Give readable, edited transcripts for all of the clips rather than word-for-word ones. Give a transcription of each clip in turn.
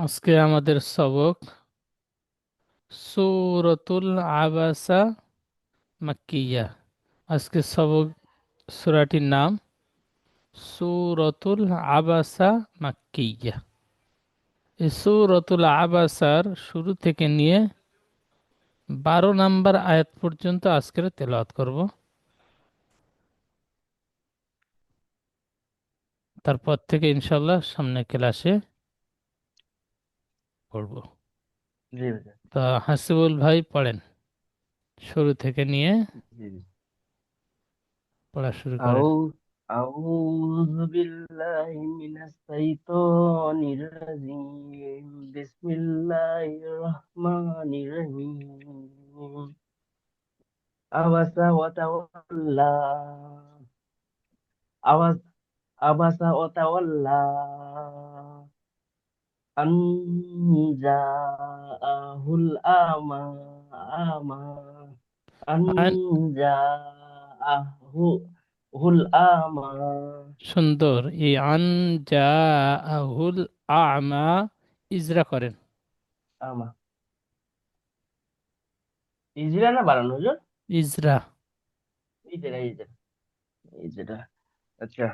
আজকে আমাদের সবক সূরাতুল আবাসা মাক্কিয়া। আজকে সবক সূরাটির নাম সূরাতুল আবাসা মাক্কিয়া। এই সূরাতুল আবাসার শুরু থেকে নিয়ে 12 নম্বর আয়াত পর্যন্ত আজকের তেলাওয়াত করব। তারপর থেকে ইনশাল্লাহ সামনে ক্লাসে পড়ব। জি ভাইয়া। তা হাসিবুল ভাই পড়েন, শুরু থেকে নিয়ে জি জি। পড়া শুরু আউ করেন। আউযু বিল্লাহি মিনাশ শাইতানির রাজিম। বিসমিল্লাহির রহমানির রহিম। আবাসা ওয়া তাওয়াল্লা। আবাস আবাসা ওয়া তাওয়াল্লা আন জাআহুল আমা আমা আন আন জাআহু হুল আমা সুন্দর, এই আন জাআহুল আ'মা ইজরা করেন। আমা ইজরা না বানানো হুজুর? ইজরা। Ezra Ezra Ezra. আচ্ছা,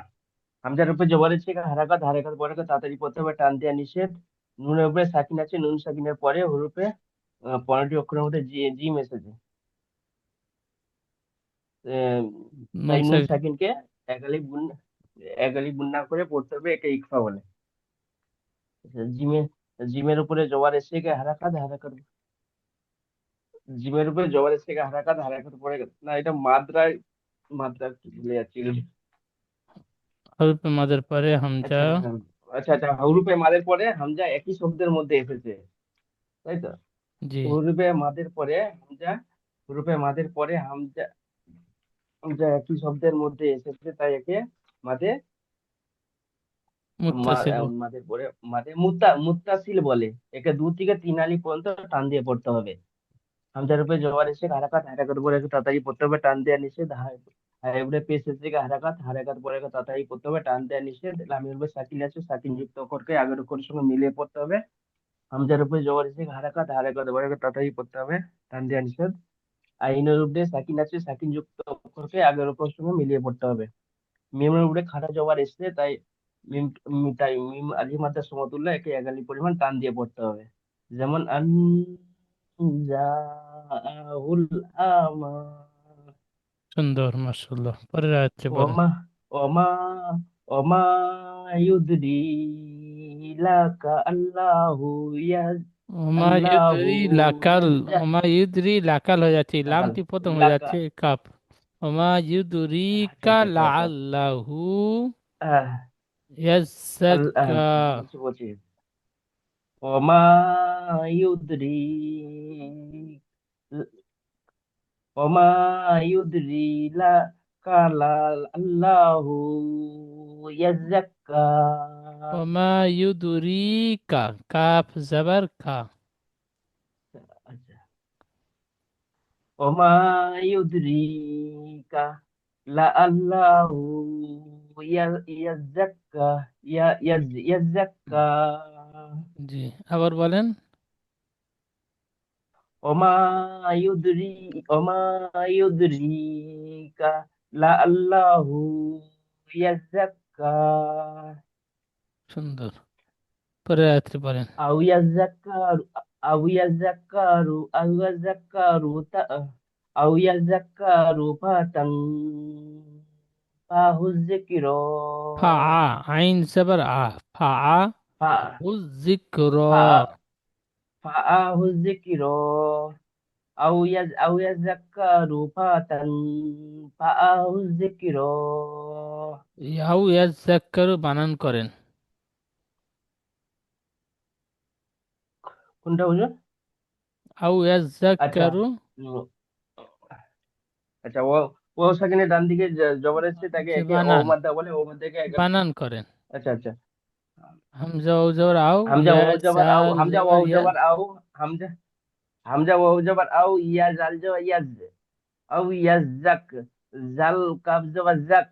হামজার উপরে জবর আছে, হারাকাত হারাকাত পরে তাড়াতাড়ি পড়তে হবে, টান দেওয়া নিষেধ। নুনের উপরে সাকিন আছে, নুন সাকিনের পরে হরফে 15টি অক্ষরের মধ্যে জিম এসেছে। আহ, তাই নুন নুন সাকিন। সাকিনকে এক আলিফ গুণ না করে পড়তে হবে, একে ইকফা বলে। আচ্ছা, জিমের উপরে জবর এসে হারাকাত হারাকাত। জিমের উপরে জবর এসে হারাকাত হারাকাত পরে না, এটা মাদ্রায়। মাদ্রা কি ভুলে যাচ্ছি। হরফে মাদের পরে হামজা। আচ্ছা আচ্ছা আচ্ছা, হরফে মাদের পরে হামজা একই শব্দের মধ্যে এসেছে, তাই তো? জি। হরফে মাদের পরে হামজা, হরফে মাদের পরে হামজা, হামজা একই শব্দের মধ্যে এসেছে, তাই একে মাদে মুত্তাসিল। মাদের পরে মাদে মুত্তাসিল বলে। একে 2 থেকে 3 আলি পর্যন্ত টান দিয়ে পড়তে হবে। হামজার উপরে জবর এসে হারাকাত হারাকাত পরে একটু তাড়াতাড়ি পড়তে হবে, টান দেওয়া নিষেধ। হায় উপরে পেশ এসে হারাকাত হারাকাত পরে একটু তাড়াতাড়ি পড়তে হবে, টান দেওয়া নিষেধ। লামের উপরে সাকিন আছে, সাকিন যুক্ত অক্ষরকে আগের অক্ষরের সঙ্গে মিলিয়ে পড়তে হবে। হামজার উপরে জবর এসে হারাকাত হারাকাত পরে একটু তাড়াতাড়ি পড়তে হবে, টান দেওয়া নিষেধ। আইনের উপরে সাকিন আছে, সাকিন যুক্ত অক্ষরকে আগের অক্ষরের সঙ্গে মিলিয়ে পড়তে হবে। মিমের উপরে খাড়া জবর এসছে, তাই তাই মিম আলিফ মাদ্রার সমতুল্য, একে 1 আলিফ পরিমাণ টান দিয়ে পড়তে হবে। যেমন জাহুল আমা। সুন্দর, মাশাআল্লাহ। পরের আয়াতে বলেন। ওমা ওমা ওমা ইউদরি লাকা আল্লাহু ইয়াজ ওমা আল্লাহু ইউদরি লাকাল। ইয়াজ্জা ওমা ইউদরি লাকাল হয়ে যাচ্ছে, এই লাকাল লামটি প্রথম হয়ে লাকা। যাচ্ছে কাপ। ওমা ইউদরি আচ্ছা কা আচ্ছা আচ্ছা আচ্ছা। লাআল্লাহু আহ ইয়াজ্জাক্কা। বলছি বলছি। ওমা ইউদরি ওমা ইউদরি লা কালা আল্লাহু ইয়াজ্জাক্কা। ওমা ইউদরি কা, কাফ জবর কা। আচ্ছা, ওমা ইউদরিকা লা আল্লাহু ইয়াজ্জাক্কা ইয়াজ্জাক্কা। জি, আবার বলেন। ওমা ইউদরি ওমা ইউদরিকা লা আল্লাহু ইয়াজ্জাক্কা। সুন্দর, পরের আয়াতে বলেন। আউ ইয়াজ্জাক্কারু আউ ইয়াজ্জাক্কারু আউ ইয়াজ্জাক্কারু তা আউ ইয়াজ্জাক্কারু ফাতাং ফাহু যিকরা। ফা আ, আইন জবর আ, ফা আ ফা হুজ যিকর। ফা ফাহু যিকরা। আউ ইয়াজ্জাক্কারু ফাতাং ফাহু যিকরা। ইয়াউ ইয়াজ্জাক্কারু বানান করেন। কোনটা বুঝো? আউ আচ্ছা। ইয়াজ্জাক্কারু। উম, আচ্ছা, ও ও সেখানে ডান দিকে জবর এসেছে, তাকে যে একে ও বানান, মাদ্দা বলে, ও মাদ্দাকে বানান করেন। আচ্ছা আচ্ছা। হামজা ও জবর আও, হামজা ইয়া ওয়াও জবর আও, জাল হামজা জবর ওয়াও ইয়া। জবর আও। হামজা হামজা ওয়াও জবর আও, ইয়া জাল জবর ইয়াজ। আও ইয়াজাক। জাল কাব জবর জাক,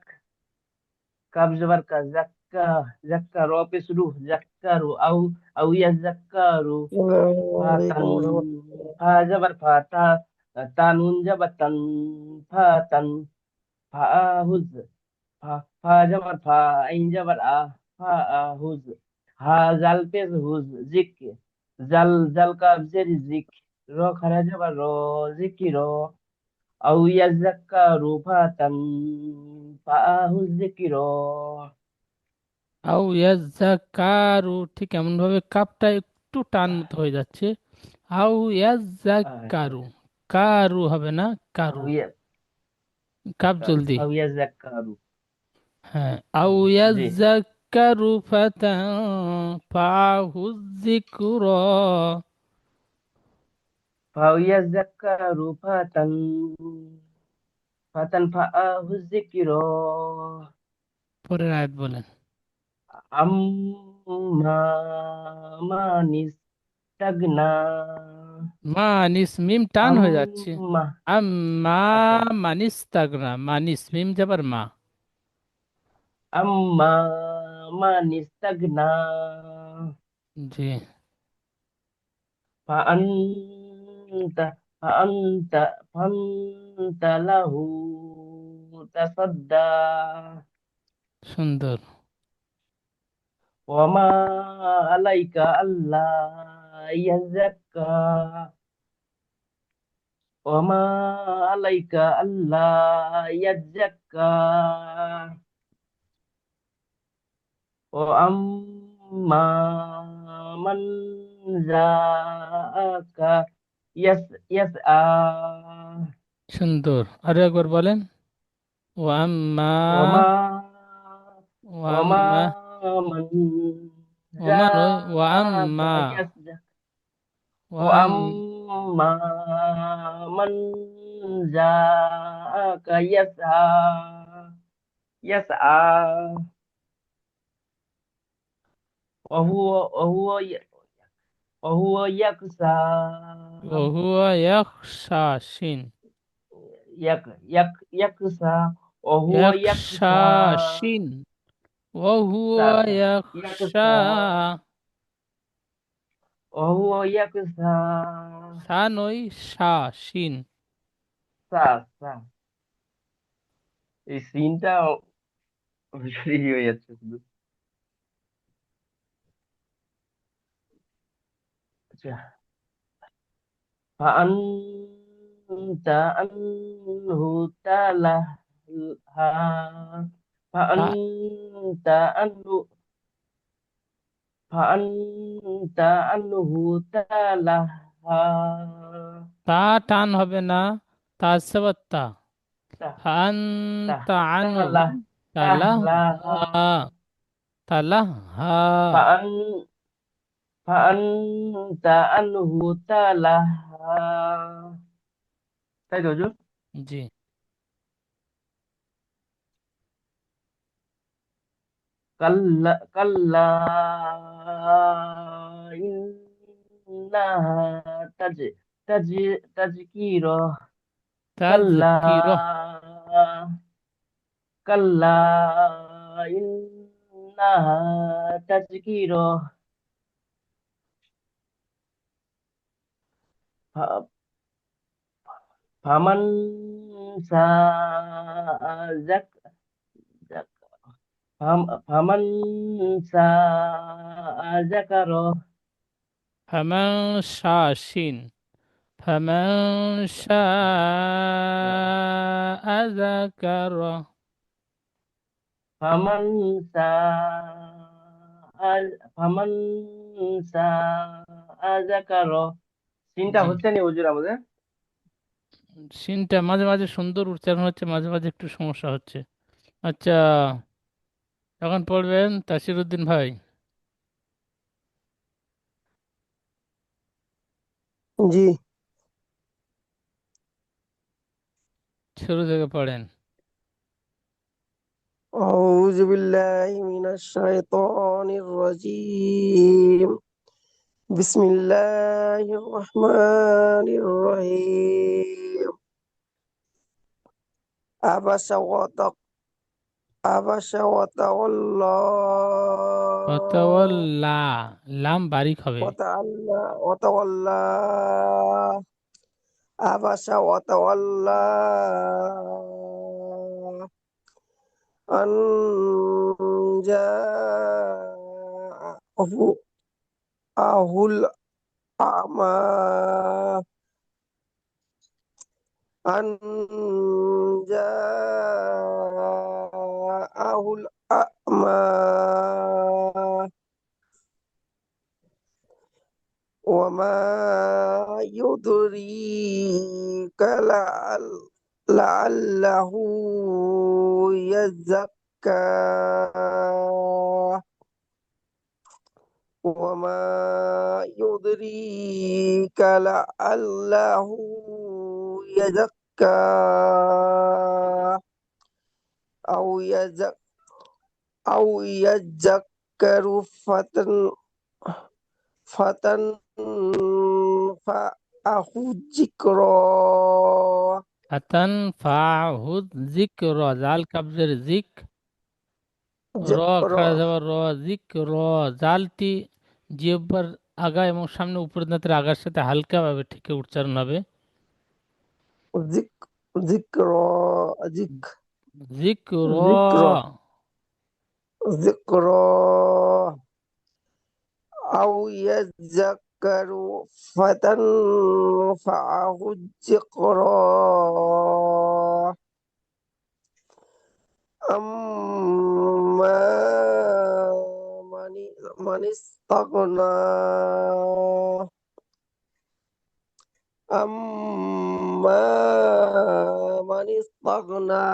কাব জবর কা জাক। zakka ro pe शुरू zakkaru au yazakkaru السلام fatan عليكم ورحمة الله. fa jabar fata tanun jabatan fatan fa'ahuz fa jabar fa ain jabar fa'ahuz ha zal pe huz zik zal zal ka zeri zik ro khara jabar ro zikiro au yazakkaru fatan fa'ahuz zikiro আউ ইয়াজ্জাকারু, ঠিক এমন ভাবে কাপটা একটু টান মতো হয়ে যাচ্ছে। আউ আচ্ছা ইয়াজ্জাকারু, কারু হবে না, কারু, au ya কাপ জলদি। au yazakkaru হ্যাঁ, আউ জি ইয়াজ্জাকারু ফাতানফাহু যিকরা। au yazakkaru fatan fa'ahu zikro পরের আয়াত বলেন। amma manis tagna মানিস, মিম টান হয়ে যাচ্ছে। amma আম্মা আচ্ছা মানিস তাগনা, মানিস মিম যাবার মা। amma manis tagna জি, fa'anta fa'anta fa'anta lahu tasadda সুন্দর। wa ma alaika alla yazakka wa ma alaika alla yazakka wa amma man zaaka yas'a সুন্দর, আরো একবার বলেন। ও আম্মা, wa ma ও wa ma আম্মা, man ওমা নয়, ও zaaka আম্মা, yas'a ও wa আম, amma man zaaka yas'a wa huwa yaksa وهو يخشى شين، yaksa wa huwa يخشى yaksa شين، وهو sa يخشى، yaksa wa huwa yaksa সা নয়, সা শিন। সা এই সিনটা হয়ে যাচ্ছে শুধু আচ্ছা فأنت عنه تلهى তা فأنت عنه فأنت عنه تلهى তা টান হবে না, তা সাবাত্তা। ته- আনতা আনহু تله তালাহা, تهلها তালাহা। فأن فأنت عنه تلهى তাই তো হুজুর? জি, كلا كلا إنها تذكيرة كلا তাজকিরহ। كلا إنها تذكيرة ف- فمن شاء ذك- فمن شاء ذكره ফামান শা শিন, ফামান শাআ যাকারা। فمن فمن ذكره চিন্তা জি, হচ্ছে নি হুজুর আমাদের সিনটা মাঝে মাঝে সুন্দর উচ্চারণ হচ্ছে, মাঝে মাঝে একটু সমস্যা হচ্ছে। আচ্ছা, এখন পড়বেন তাসিরউদ্দিন ভাই, জি। শুরু থেকে পড়েন। أعوذ بالله من الشيطان الرجيم. بسم الله الرحمن الرحيم. عبس وتولى আবাসা ওয়াতাওয়াল্লা ওয়াতাওয়াল্লা, লাম বারিক হবে। ওয়াতাওয়াল্লা আবাসা ওয়াতাওয়াল্লা আন জাআহু আহুল আমা আন জাআহুল আমা وما يدريك لعله يزكى وما يدريك لعله يزكى أو يزك أو يذكر فتنفعه الذكرى আতান ফাহুদ জিক র, জাল কাবজের জিক, র ذكرى খাড়া যাবার র, জিক র, জালটি জিহ্বার আগা এবং সামনে উপরের দাঁতের আগার সাথে হালকাভাবে ঠিক উচ্চারণ হবে। ذكرى জিক র, ذكرى ذكرى أو يذكر فتنفعه الذكرى أما من استغنى أما من استغنى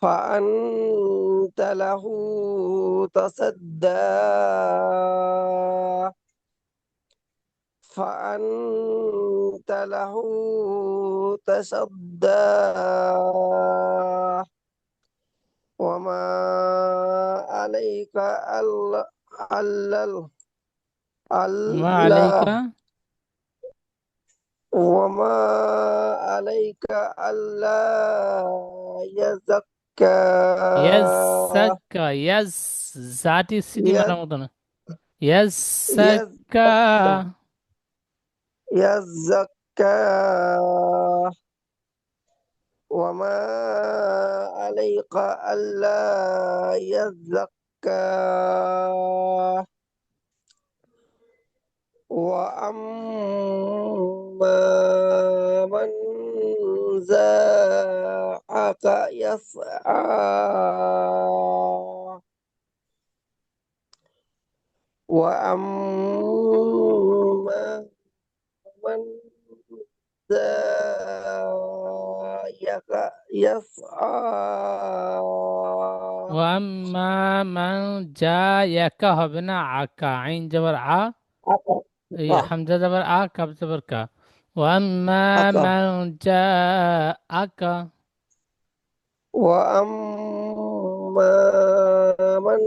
فأنت له تصدى فأنت له تصدى وما عليك ألا মা আলাইকা وما عليك ألا يزكى ইয়াজ্জাক্কা, ইয়াজ, জাটি সিটি মারার মতো না, ইয়াজ্জাক্কা, يزكى يزكى وما عليك ألا يزكى وأما من جاءك يسعى وأما من جاءك يسعى ওয়াম্মা মান জায়াকা হবে না, আকা, আইন যাবার আ, এই হামজা যাবার আ, কাব যাবার কা। ওয়াম্মা মান জাআকা, وأما من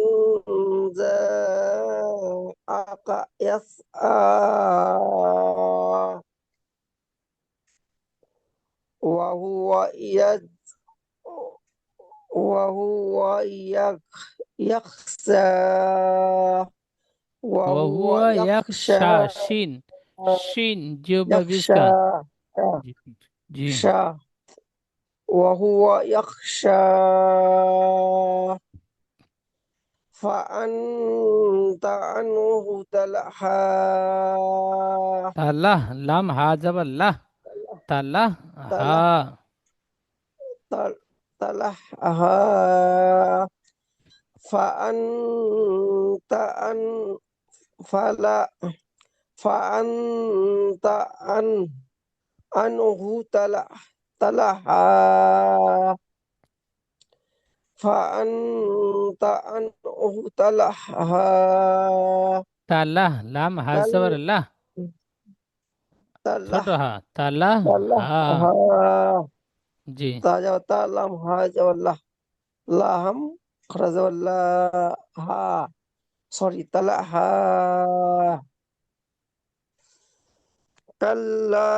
جاءك يسعى وهو وهو يخشى وهو ওয়াহুয়া يخشى ইয়াখশা, শিন, শিন জিহ্বা يخشى বিজকা। জি, জি। وهو يخشى فأنت عنه تلهى তালাহ, লাম হা যাবার লাহ, তালাহ হা, تلهى فأنت عن فلا فأنت عنه تلهى فأنت عنه تلهى তালাহ, লাম হা যাবার লাহ, ছোট تلهى হা, তালাহ হা। জি। لام هاجا والله لام خرج والله ها سوري تلهى كلا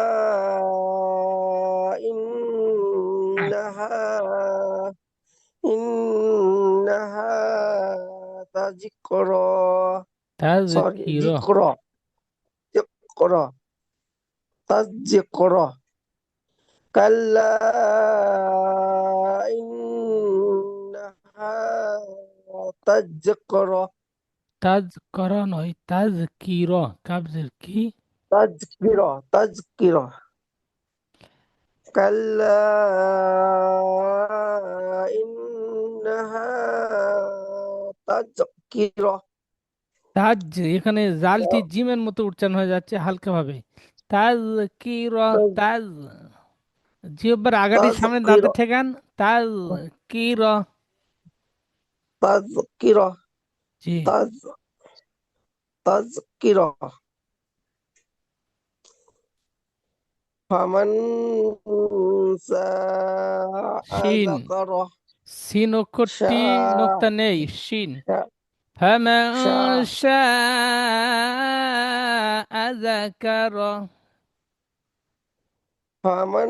إنها تذكرة sorry তাযকির, ذكرى ذكرى تذكرة كلا إنها تذكرة তাযকরা নয়, তাযকির, কাবজের কি? تذكرة كلا إنها تذكرة তাজ, এখানে জালটি জিমের মতো উচ্চারণ হয়ে যাচ্ছে হালকা ভাবে। তাযকির, তাজ, জিহ্বার আগাটি সামনে দাঁতে تذكرة ঠেকান। তাযকির, تذكرة জি। تذكرة فمن شاء শিন, ذكره সিন অক্ষরটি شاء নোক্তা নেই, শিন। شاء ফামান شاء শাআ যাকারা, فمن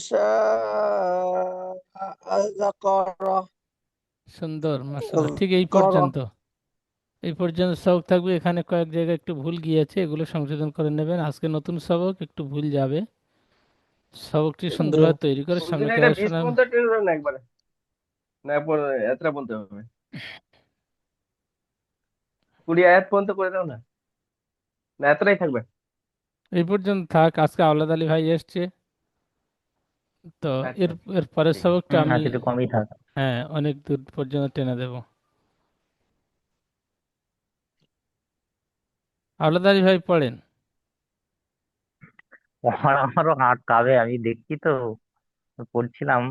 شاء ذكره সুন্দর, মাশাআল্লাহ। ঠিক এই ذكره পর্যন্ত, এই পর্যন্ত সবক থাকবে। এখানে কয়েক জায়গায় একটু ভুল গিয়েছে, এগুলো সংশোধন করে নেবেন। আজকে নতুন সবক, একটু ভুল যাবে। সবকটি জি সুন্দরভাবে তৈরি করে সামনে কোনদিন এটা ক্লাস 20 শোনাবেন। পর্যন্ত টেনে না একবারে, না এতটা বলতে হবে? 20 আয়াত পর্যন্ত করে দাও না, না এতটাই থাকবে? এই পর্যন্ত থাক। আজকে আওলাদ আলী ভাই এসছে, তো আচ্ছা এর আচ্ছা, এর পরের ঠিক আছে। সবকটা আমি, আজকে একটু কমই থাক। হ্যাঁ, অনেক দূর পর্যন্ত টেনে দেব। আওলাদ আলী ভাই পড়েন। আমারও হাত কাঁপে, আমি দেখছি তো, পড়ছিলাম।